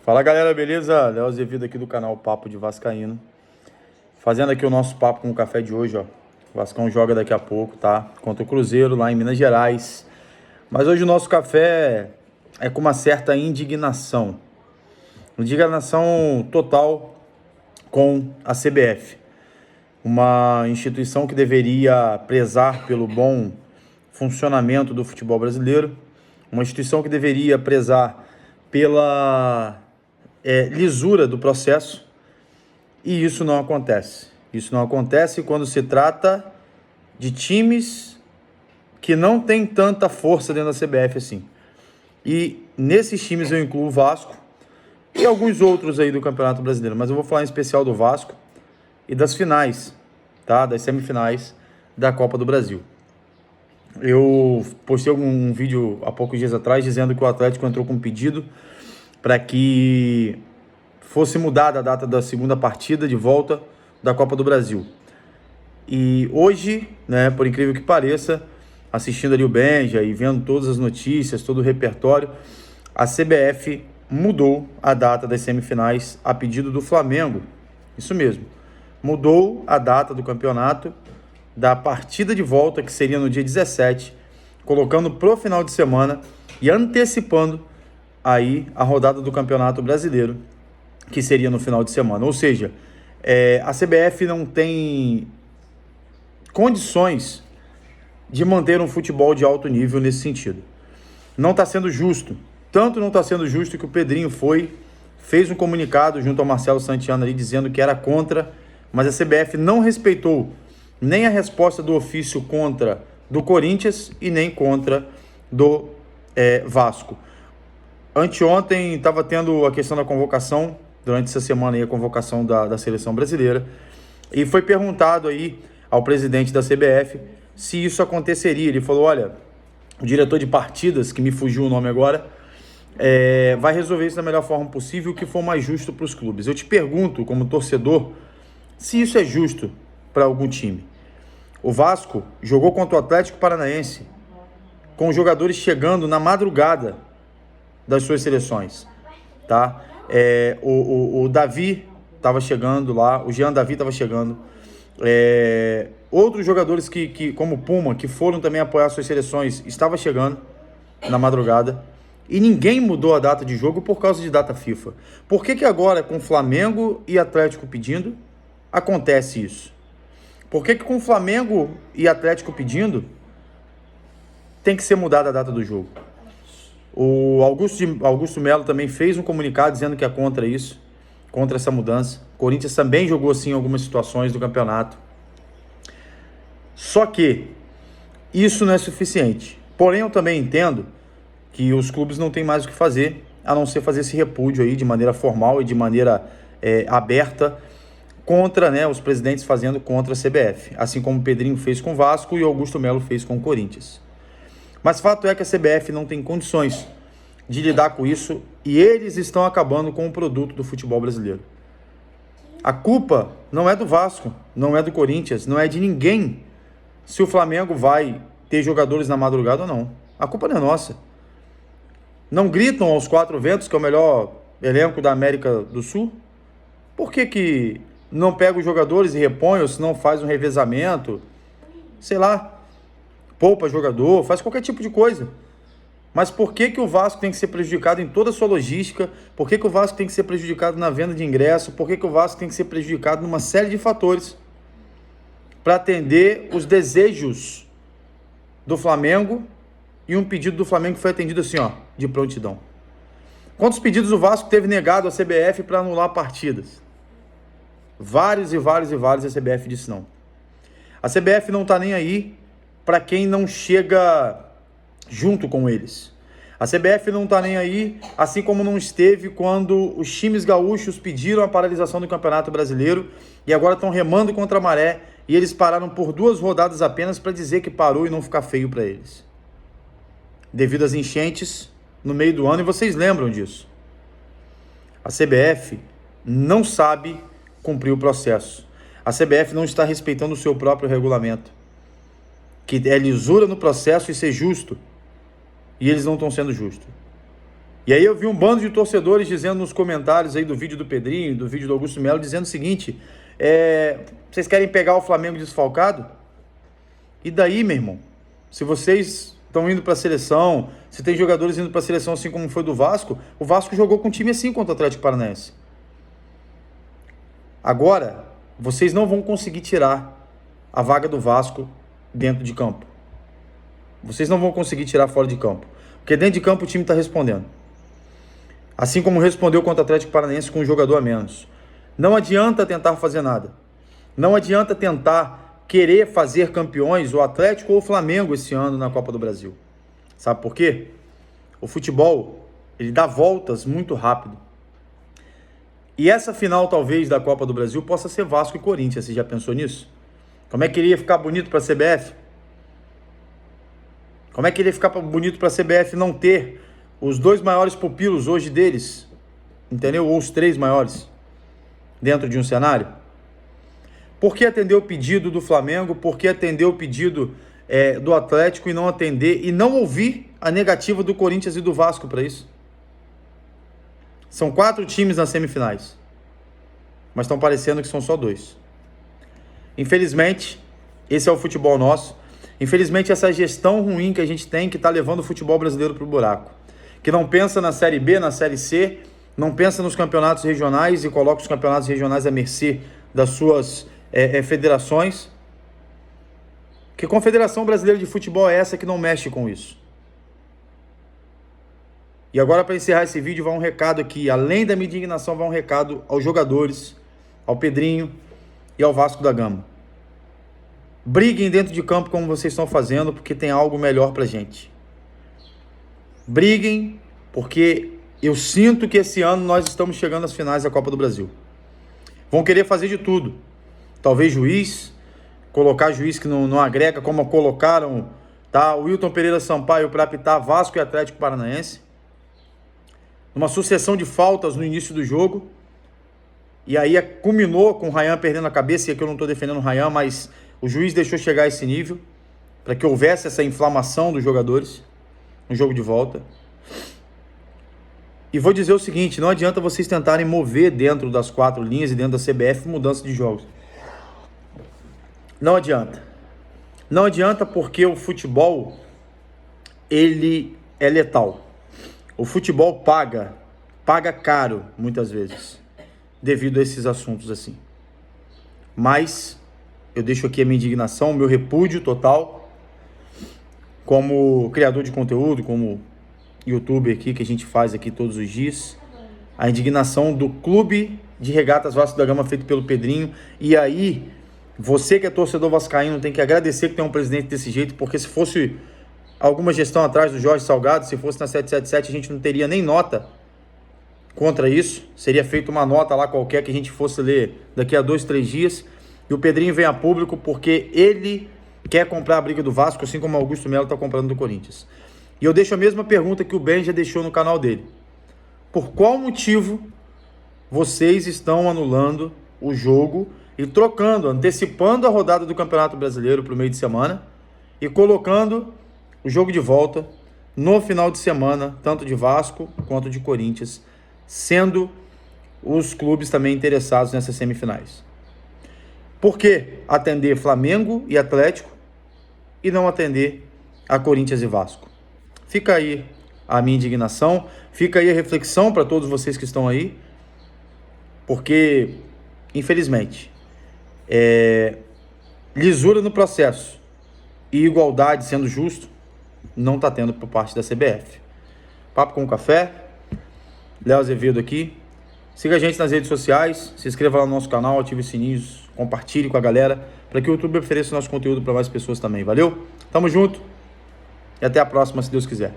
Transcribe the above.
Fala galera, beleza? Léo Azevedo aqui do canal Papo de Vascaíno. Fazendo aqui o nosso papo com o café de hoje, ó. O Vascão joga daqui a pouco, tá? Contra o Cruzeiro lá em Minas Gerais. Mas hoje o nosso café é com uma certa indignação. Indignação total com a CBF. Uma instituição que deveria prezar pelo bom funcionamento do futebol brasileiro. Uma instituição que deveria prezar pela lisura do processo, e isso não acontece. Isso não acontece quando se trata de times que não têm tanta força dentro da CBF assim. E nesses times eu incluo o Vasco e alguns outros aí do Campeonato Brasileiro, mas eu vou falar em especial do Vasco e das finais, tá? Das semifinais da Copa do Brasil. Eu postei um vídeo há poucos dias atrás dizendo que o Atlético entrou com um pedido para que fosse mudada a data da segunda partida de volta da Copa do Brasil. E hoje, né, por incrível que pareça, assistindo ali o Benja e vendo todas as notícias, todo o repertório, a CBF mudou a data das semifinais a pedido do Flamengo. Isso mesmo. Mudou a data do campeonato, da partida de volta, que seria no dia 17, colocando pro final de semana e antecipando aí a rodada do Campeonato Brasileiro, que seria no final de semana. Ou seja, a CBF não tem condições de manter um futebol de alto nível nesse sentido. Não está sendo justo. Tanto não está sendo justo que o Pedrinho fez um comunicado junto ao Marcelo Santiano ali dizendo que era contra, mas a CBF não respeitou nem a resposta do ofício contra do Corinthians e nem contra do Vasco. Anteontem estava tendo a questão da convocação, durante essa semana aí a convocação da seleção brasileira, e foi perguntado aí ao presidente da CBF se isso aconteceria. Ele falou, olha, o diretor de partidas, que me fugiu o nome agora, vai resolver isso da melhor forma possível, o que for mais justo para os clubes. Eu te pergunto, como torcedor, se isso é justo para algum time. O Vasco jogou contra o Atlético Paranaense, com os jogadores chegando na madrugada das suas seleções, tá? O Davi estava chegando lá, o Jean Davi estava chegando, outros jogadores que como o Puma, que foram também apoiar suas seleções, estava chegando na madrugada, e ninguém mudou a data de jogo por causa de data FIFA. Por que agora, com Flamengo e Atlético pedindo, acontece isso? Por que com Flamengo e Atlético pedindo, tem que ser mudada a data do jogo? O Augusto Melo também fez um comunicado dizendo que é contra isso, contra essa mudança. O Corinthians também jogou assim em algumas situações do campeonato. Só que isso não é suficiente. Porém, eu também entendo que os clubes não têm mais o que fazer, a não ser fazer esse repúdio aí de maneira formal e de maneira aberta contra, né, os presidentes fazendo contra a CBF. Assim como o Pedrinho fez com o Vasco e o Augusto Melo fez com o Corinthians. Mas fato é que a CBF não tem condições de lidar com isso e eles estão acabando com o produto do futebol brasileiro. A culpa não é do Vasco, não é do Corinthians, não é de ninguém se o Flamengo vai ter jogadores na madrugada ou não. A culpa não é nossa. Não gritam aos quatro ventos que é o melhor elenco da América do Sul? Por que não pega os jogadores e repõe, ou se não faz um revezamento? Sei lá. Poupa jogador, faz qualquer tipo de coisa. Mas por que o Vasco tem que ser prejudicado em toda a sua logística? Por que o Vasco tem que ser prejudicado na venda de ingresso? Por que o Vasco tem que ser prejudicado numa série de fatores para atender os desejos do Flamengo, e um pedido do Flamengo foi atendido assim, ó, de prontidão? Quantos pedidos o Vasco teve negado à CBF para anular partidas? Vários e vários e vários, a CBF disse não. A CBF não está nem aí para quem não chega junto com eles. A CBF não está nem aí, assim como não esteve quando os times gaúchos pediram a paralisação do Campeonato Brasileiro e agora estão remando contra a maré, e eles pararam por 2 rodadas apenas para dizer que parou e não ficar feio para eles. Devido às enchentes no meio do ano, e vocês lembram disso. A CBF não sabe cumprir o processo. A CBF não está respeitando o seu próprio regulamento, que é lisura no processo e ser justo. E eles não estão sendo justos. E aí eu vi um bando de torcedores dizendo nos comentários aí do vídeo do Pedrinho, do vídeo do Augusto Melo, dizendo o seguinte: vocês querem pegar o Flamengo desfalcado? E daí, meu irmão? Se vocês estão indo para a seleção, se tem jogadores indo para a seleção assim como foi do Vasco, o Vasco jogou com um time assim contra o Atlético Paranaense. Agora, vocês não vão conseguir tirar a vaga do Vasco dentro de campo. Vocês não vão conseguir tirar fora de campo. Porque dentro de campo o time está respondendo. Assim como respondeu contra o Atlético Paranaense com um jogador a menos. Não adianta tentar fazer nada. Não adianta tentar querer fazer campeões o Atlético ou o Flamengo esse ano na Copa do Brasil. Sabe por quê? O futebol, ele dá voltas muito rápido. E essa final, talvez, da Copa do Brasil possa ser Vasco e Corinthians. Você já pensou nisso? Como é que iria ficar bonito para a CBF? Como é que iria ficar bonito para a CBF não ter os 2 maiores pupilos hoje deles? Entendeu? Ou os 3 maiores dentro de um cenário? Por que atender o pedido do Flamengo? Por que atender o pedido do Atlético e não atender e não ouvir a negativa do Corinthians e do Vasco para isso? São 4 times nas semifinais, mas estão parecendo que são só 2. Infelizmente, esse é o futebol nosso. Infelizmente, essa gestão ruim que a gente tem, que está levando o futebol brasileiro para o buraco. Que não pensa na Série B, na Série C, não pensa nos campeonatos regionais e coloca os campeonatos regionais à mercê das suas federações. Que Confederação Brasileira de Futebol é essa que não mexe com isso? E agora, para encerrar esse vídeo, vai um recado aqui. Além da minha indignação, vai um recado aos jogadores, ao Pedrinho e ao Vasco da Gama. Briguem dentro de campo como vocês estão fazendo, porque tem algo melhor pra gente. Briguem, porque eu sinto que esse ano nós estamos chegando às finais da Copa do Brasil. Vão querer fazer de tudo. Talvez colocar juiz que não agrega, como colocaram o Wilton Pereira Sampaio para apitar Vasco e Atlético Paranaense. Uma sucessão de faltas no início do jogo. E aí culminou com o Ryan perdendo a cabeça, e aqui eu não estou defendendo o Ryan, mas o juiz deixou chegar a esse nível, para que houvesse essa inflamação dos jogadores no jogo de volta. E vou dizer o seguinte: não adianta vocês tentarem mover dentro das 4 linhas e dentro da CBF mudança de jogos. Não adianta. Não adianta, porque o futebol, ele é letal. O futebol paga caro, muitas vezes, devido a esses assuntos assim. Mas eu deixo aqui a minha indignação, o meu repúdio total, como criador de conteúdo, como youtuber aqui, que a gente faz aqui todos os dias. A indignação do Clube de Regatas Vasco da Gama, feito pelo Pedrinho. E aí, você que é torcedor vascaíno tem que agradecer que tem um presidente desse jeito, porque se fosse alguma gestão atrás do Jorge Salgado, se fosse na 777, a gente não teria nem nota contra isso. Seria feita uma nota lá qualquer que a gente fosse ler daqui a 2, 3 dias. E o Pedrinho vem a público porque ele quer comprar a briga do Vasco, assim como o Augusto Melo está comprando do Corinthians. E eu deixo a mesma pergunta que o Ben já deixou no canal dele. Por qual motivo vocês estão anulando o jogo e trocando, antecipando a rodada do Campeonato Brasileiro para o meio de semana e colocando o jogo de volta no final de semana, tanto de Vasco quanto de Corinthians, sendo os clubes também interessados nessas semifinais? Por que atender Flamengo e Atlético e não atender a Corinthians e Vasco? Fica aí a minha indignação, fica aí a reflexão para todos vocês que estão aí, porque, infelizmente, lisura no processo e igualdade sendo justo, não está tendo por parte da CBF. Papo com Café, Léo Azevedo aqui. Siga a gente nas redes sociais, se inscreva lá no nosso canal, ative os sininhos, compartilhe com a galera, para que o YouTube ofereça o nosso conteúdo para mais pessoas também. Valeu? Tamo junto e até a próxima, se Deus quiser.